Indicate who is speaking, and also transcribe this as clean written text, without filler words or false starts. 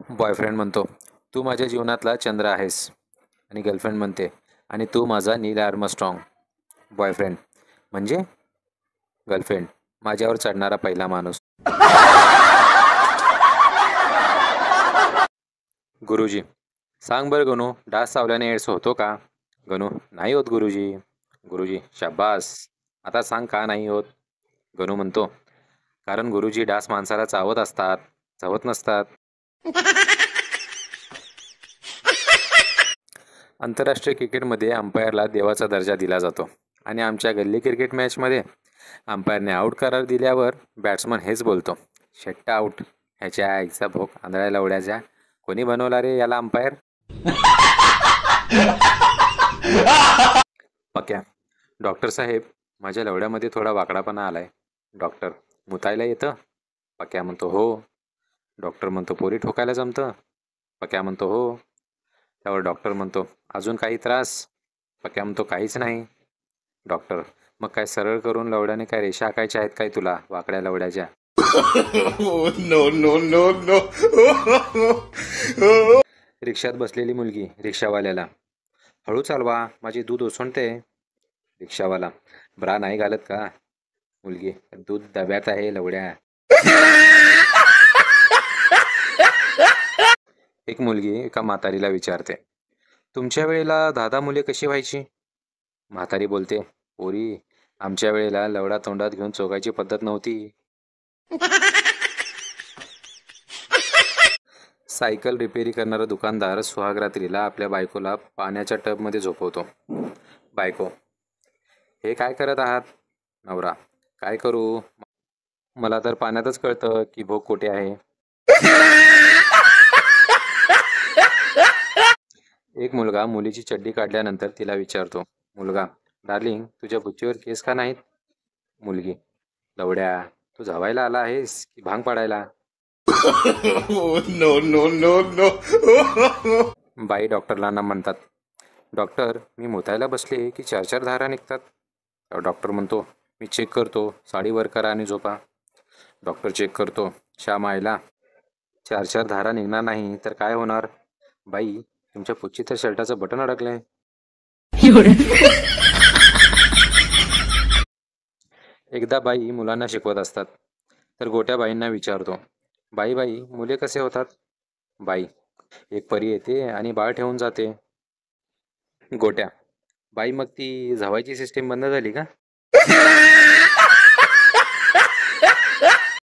Speaker 1: Boyfriend म्हणतो, तू माझ्या जीवनातला चंद्र आहेस. आणि गर्लफ्रेंड म्हणते, आणि तू माझा नील आर्मस्ट्रॉंग. बॉयफ्रेंड, म्हणजे? गर्लफ्रेंड, माझ्यावर चढणारा पहिला माणूस. गुरुजी, सांग बरं गणू, डास चावल्याने एड्स होतो का? गणू, नाही होत गुरुजी. गुरुजी, शाबास. आता सांग का नाही होत? गणू म्हणतो, कारण गुरुजी डास माणसाला चावत असतात, चावत नसतात. आंतरराष्ट्रीय क्रिकेटमध्ये अंपायरला देवाचा दर्जा दिला जातो आणि आमच्या गल्ली क्रिकेट मॅचमध्ये अंपायरने आऊट करार दिल्यावर बॅट्समन हेच बोलतो, षट्टा आऊट. ह्याच्या आईचा भोग आंधळ्या लवड्याच्या. कोणी बनवला रे याला अंपायर? पक्या, डॉक्टर साहेब, माझ्या लवड्यामध्ये थोडा वाकडापणा आलाय. डॉक्टर, मुतायला येतं? पक्या म्हणतो हो. डॉक्टर म्हणतो पोरी ठोकायला जमतं? पक्या म्हणतो हो. त्यावर डॉक्टर म्हणतो अजून काही त्रास? पक्या म्हणतो काहीच नाही. डॉक्टर, मग काय सरळ करून लवड्याने काय रेषा आखायच्या आहेत काय तुला, वाकड्या लवड्याच्या?
Speaker 2: No no no no.
Speaker 1: रिक्षात बसलेली मुलगी रिक्षावाल्याला, हळू चालवा, माझी दूध ओसंडते. रिक्षावाला, ब्रा नाही घालत का? मुलगी, दूध डब्यात आहे लवड्या. एक मुलगी एका म्हातारीला विचारते, तुमच्या वेळेला दादा मुले कशी व्हायची? म्हातारी बोलते, पोरी, आमच्या वेळेला लवडा तोंडात घेऊन चोगायची पद्धत नव्हती. सायकल रिपेरी करणारा दुकानदार सुहागरात्रीला आपल्या बायकोला पाण्याच्या टबमध्ये झोपवतो. बायको, हे काय करत आहात? नवरा, काय करू, मला तर पाण्यातच कळतं की भोग कोठे आहे. एक मुलगा मुलीची चड्डी काढल्यानंतर तिला विचारतो, मुलगा, डार्लिंग, तुझ्या बुच्चीवर केस का नाहीत? मुलगी, लवड्या, तू झावायला आला आहेस की भांग पाडायला?
Speaker 2: No no no no.
Speaker 1: बाई डॉक्टरला म्हणतात, डॉक्टर, मी मुतायला बसले की 4-4 धारा निघतात. डॉक्टर म्हणतो, मी चेक करतो, साडी वर करा आणि झोपा. डॉक्टर चेक करतो, श्याम आईला 4-4 धारा निघणार नाही तर काय होणार? बाई, तुमच्या पुच्ची तर शर्टाचं बटन अडकलंय. एकदा बाई मुलांना शिकवत असतात तर गोट्या बाईंना विचारतो, बाई बाई, मुले कसे होतात? बाई, एक परी येते आणि बाळ ठेवून जाते. गोट्या, बाई, मग ती झावायची सिस्टीम बंद झाली का?